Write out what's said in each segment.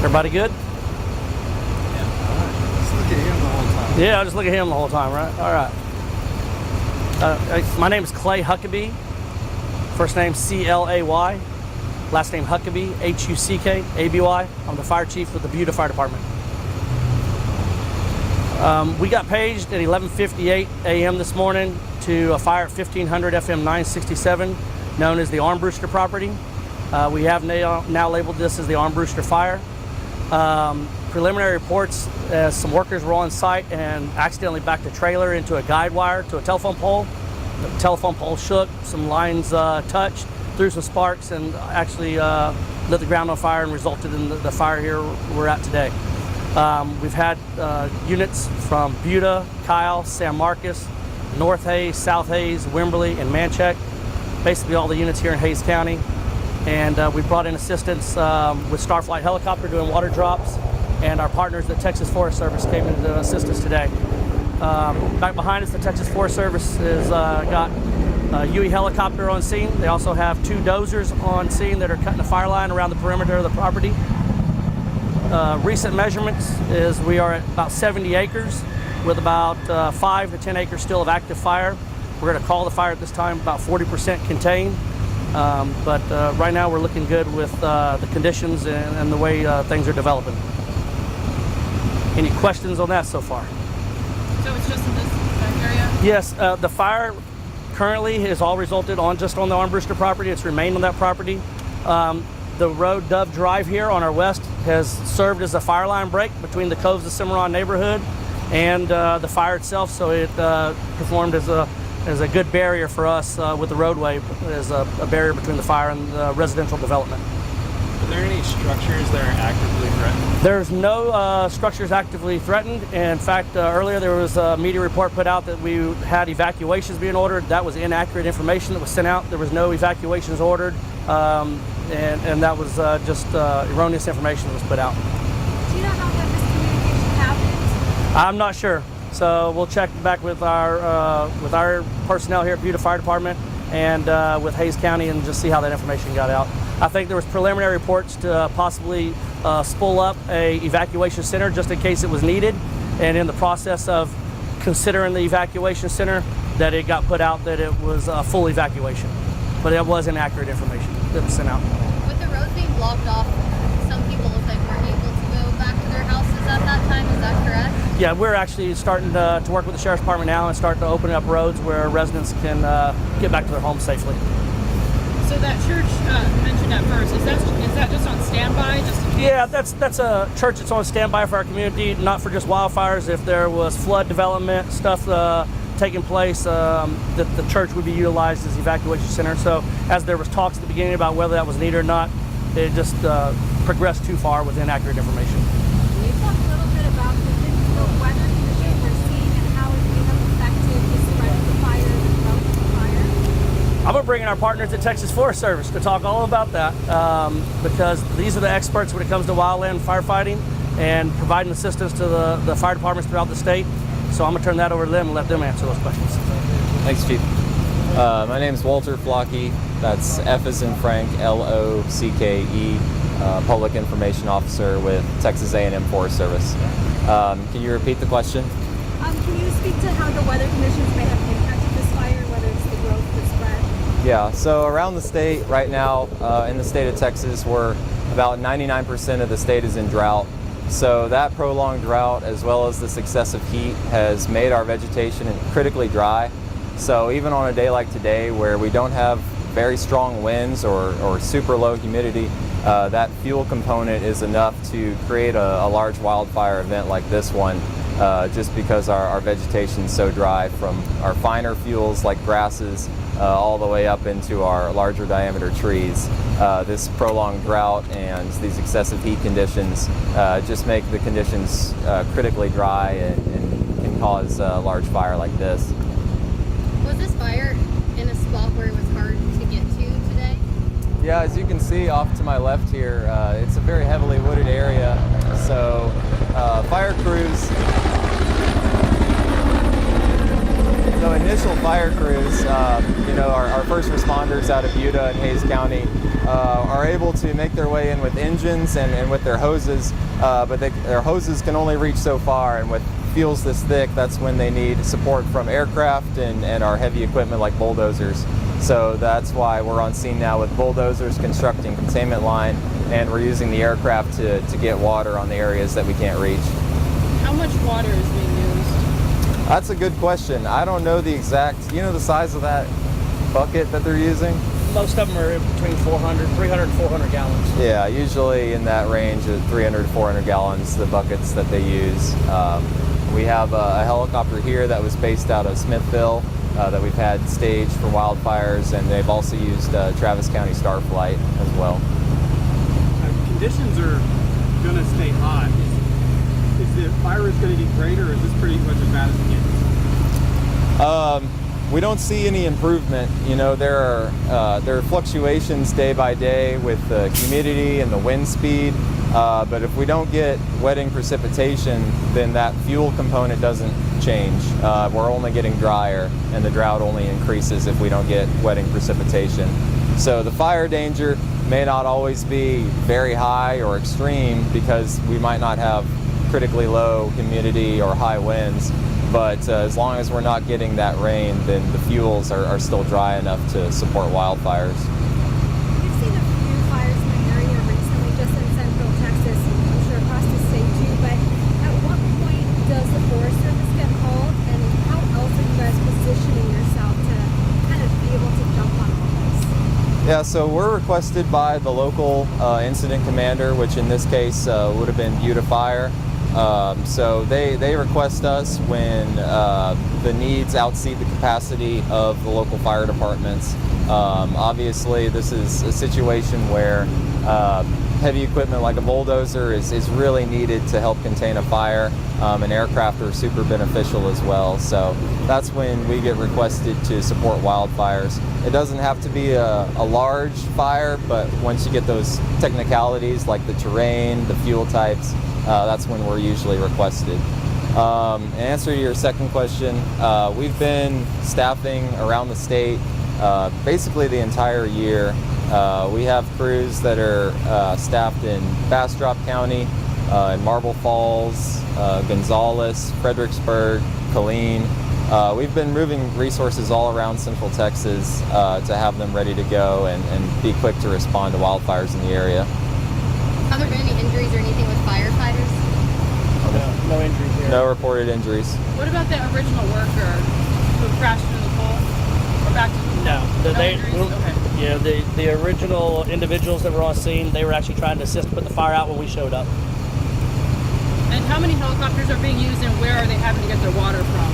Everybody good? Yeah. All right. Just look at him the whole time. Yeah, I'll just look at him the whole time, right? All right. My name is Clay Huckabee. First name C-L-A-Y. Last name Huckabee, H-U-C-K-A-B-Y. I'm the fire chief with the Buda Fire Department. We got paged at 11:58 a.m. this morning to a fire at 1500 FM 967, known as the Armbruster property. We have now labeled this as the Armbruster fire. Preliminary reports, some workers were on site and accidentally backed a trailer into a guide wire to a telephone pole. The telephone pole shook, some lines touched, threw some sparks, and actually lit the ground on fire and resulted in the fire here we're at today. We've had units from Buda, Kyle, San Marcos, North Hayes, South Hayes, Wimberley, and Manchac. Basically all the units here in Hayes County. And we brought in assistance with Starflight helicopter doing water drops, and our partners at Texas Forest Service came in to assist us today. Back behind us, the Texas Forest Service has got a UE helicopter on scene. They also have 2 dozers on scene that are cutting the fire line around the perimeter of the property. Recent measurements is we are at about 70 acres with about 5 to 10 acres still of active fire. We're going to call the fire at this time about 40% contained. But right now we're looking good with the conditions and the way things are developing. Any questions on that so far? So it's just in this area? Yes, the fire currently has all resulted on just on the Armbruster property. It's remained on that property. The road Dove Drive here on our west has served as a fire line break between the Coves of Cimarron neighborhood and the fire itself, so it performed as a good barrier for us with the roadway, as a barrier between the fire and the residential development. Are there any structures that are actively threatened? There's no structures actively threatened. In fact, earlier there was a media report put out that we had evacuations being ordered. That was inaccurate information that was sent out. There was no evacuations ordered, and that was just erroneous information that was put out. Do you know how this communication happened? I'm not sure. So we'll check back with our personnel here at Buda Fire Department and with Hayes County and just see how that information got out. I think there was preliminary reports to possibly spool up a evacuation center just in case it was needed, and in the process of considering the evacuation center, that it got put out that it was a full evacuation. But it was inaccurate information that was sent out. With the roads being blocked off, some people look like weren't able to go back to their houses at that time, is that correct? Yeah, we're actually starting to work with the Sheriff's Department now and start to open up roads where residents can get back to their homes safely. So that church mentioned at first, is that just on standby? Yeah, that's a church that's on standby for our community, not for just wildfires. If there was flood development stuff taking place, that the church would be utilized as evacuation center. So as there was talks at the beginning about whether that was needed or not, it just progressed too far with inaccurate information. Can you talk a little bit about the difficult weather conditions we're seeing and how it may have affected the spread of the fire and the development of the fire? I'm going to bring in our partners at Texas Forest Service to talk all about that because these are the experts when it comes to wildland firefighting and providing assistance to the fire departments throughout the state. So I'm going to turn that over to them and let them answer those questions. Thanks, Chief. My name is Walter Flockey. That's F as in Frank, L-O-C-K-E, Public Information Officer with Texas A&M Forest Service. Can you repeat the question? Can you speak to how the weather conditions may have impacted this fire, whether it's the growth, the spread? Yeah, so around the state right now, in the state of Texas, we're about 99% of the state is in drought. So that prolonged drought, as well as this excessive heat, has made our vegetation critically dry. So even on a day like today, where we don't have very strong winds or super low humidity, that fuel component is enough to create a large wildfire event like this one, just because our vegetation is so dry, from our finer fuels like grasses all the way up into our larger diameter trees. This prolonged drought and these excessive heat conditions just make the conditions critically dry and can cause a large fire like this. Was this fire in a spot where it was hard to get to today? Yeah, as you can see off to my left here, it's a very heavily wooded area. So fire crews, initial fire crews, our first responders out of Buda and Hayes County are able to make their way in with engines and with their hoses, but their hoses can only reach so far, and with fuels this thick, that's when they need support from aircraft and our heavy equipment like bulldozers. So that's why we're on scene now with bulldozers constructing containment line, and we're using the aircraft to get water on the areas that we can't reach. How much water is being used? That's a good question. I don't know the exact, you know the size of that bucket that they're using? Most of them are between 300 and 400 gallons. Yeah, usually in that range of 300 to 400 gallons, the buckets that they use. We have a helicopter here that was based out of Smithville that we've had staged for wildfires, and they've also used Travis County Starflight as well. Conditions are going to stay hot. Is the fire going to get greater, or is this pretty much as bad as it gets? We don't see any improvement. You know, there are fluctuations day by day with the humidity and the wind speed, but if we don't get wetting precipitation, then that fuel component doesn't change. We're only getting drier, and the drought only increases if we don't get wetting precipitation. So the fire danger may not always be very high or extreme because we might not have critically low humidity or high winds. But as long as we're not getting that rain, then the fuels are still dry enough to support wildfires. We've seen a few fires in the area recently, just in central Texas, and I'm sure across the state too, but at what point does the Forest Service get called, and how else are you guys positioning yourself to kind of be able to jump on all this? Yeah, so we're requested by the local incident commander, which in this case would have been Buda Fire. So they request us when the needs outseed the capacity of the local fire departments. Obviously, this is a situation where heavy equipment like a bulldozer is really needed to help contain a fire, and aircraft are super beneficial as well. So that's when we get requested to support wildfires. It doesn't have to be a large fire, but once you get those technicalities like the terrain, the fuel types, that's when we're usually requested. In answer to your second question, we've been staffing around the state basically the entire year. We have crews that are staffed in Bastrop County, in Marble Falls, Gonzales, Fredericksburg, Killeen. We've been moving resources all around Central Texas to have them ready to go and be quick to respond to wildfires in the area. Have there been any injuries or anything with firefighters? No injuries here. No reported injuries. What about the original worker who crashed into the pole? Or back to the No, No injuries? Okay. Yeah, the original individuals that were on scene, they were actually trying to assist put the fire out when we showed up. And how many helicopters are being used, and where are they having to get their water from?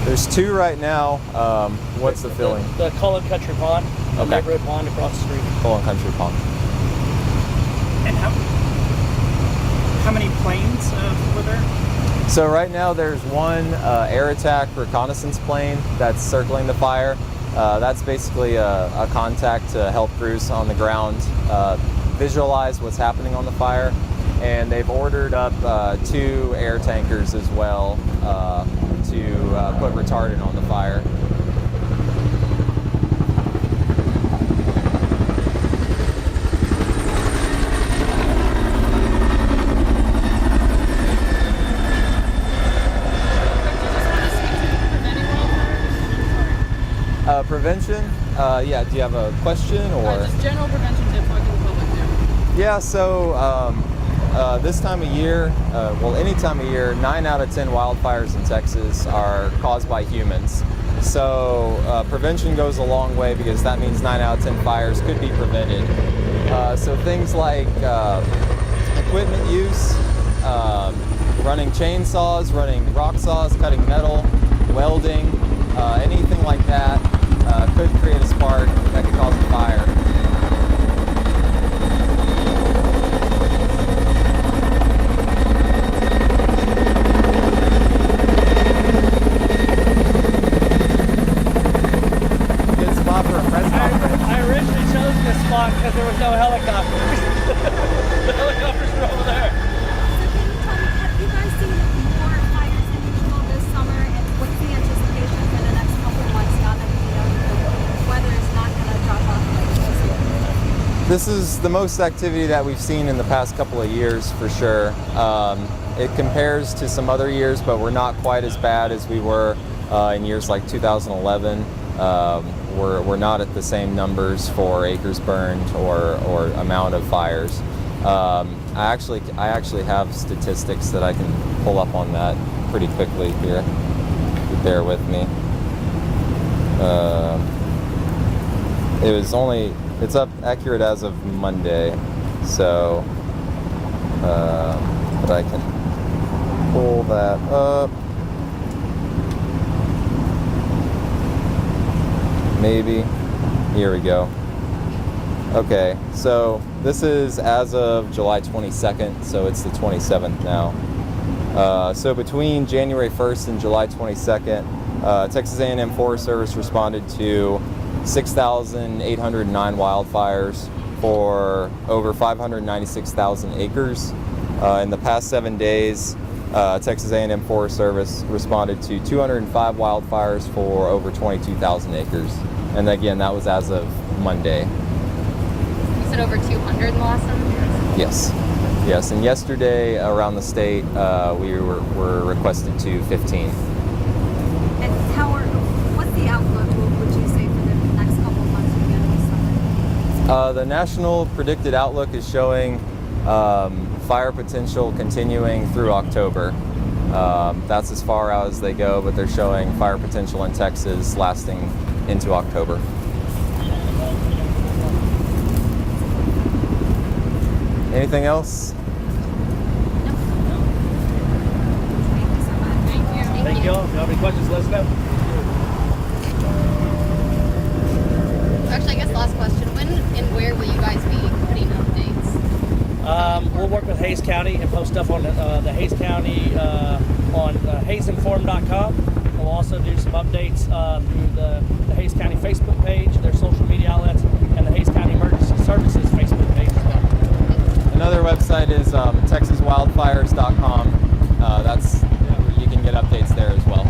There's two right now. What's the filling? The Cullen Country Pond, the Okay. neighborhood pond across the street. Cullen Country Pond. And how many planes were there? So right now there's one air attack reconnaissance plane that's circling the fire. That's basically a contact to help crews on the ground visualize what's happening on the fire. And they've ordered up 2 air tankers as well to put retardant on the fire. Prevention? Yeah, do you have a question or? Just general prevention tips what can the public do? Yeah, so this time of year, well, any time of year, 9 out of 10 wildfires in Texas are caused by humans. So prevention goes a long way because that means 9 out of 10 fires could be prevented. So things like equipment use, running chainsaws, running rock saws, cutting metal, welding, anything like that could create a spark that could cause a fire. Good spot for a press conference. I originally chose this spot because there was no helicopters. The helicopters were over there. So can you tell me, have you guys seen more fires than usual this summer, and what's the anticipation This is the most activity that we've seen in the past couple of years for sure. It compares to some other years, but we're not quite as bad as we were in years like 2011. We're not at the same numbers for acres burned or amount of fires. I actually have statistics that I can pull up on that pretty quickly here. Bear with me. It's up accurate as of Monday, so but I can pull that up. Maybe. Here we go. Okay, so this is as of July 22nd, so it's the 27th now. So between January 1st and July 22nd, Texas A&M Forest Service responded to 6,809 wildfires for over 596,000 acres. In the past 7 days, Texas A&M Forest Service responded to 205 wildfires for over 22,000 acres. And again, that was as of Monday. You said over 200 Lawson? Yes. Yes, and yesterday around the state, we were requested to 15. And what's the outlook, would you say, for the next couple months again this summer? The national predicted outlook is showing fire potential continuing through October. That's as far out as they go, but they're showing fire potential in Texas lasting into October. Anything else? Thank you so much. Thank you all. If you have any questions, let us know. Actually, I guess last question. When and where will you guys be putting updates? We'll work with Hays County and post stuff on the Hays County on HaysInform.com. We'll also do some updates through the Hays County Facebook page, their social media outlets, and the Hays County Emergency Services Facebook page as well. Another website is TexasWildfires.com. You can get updates there as well.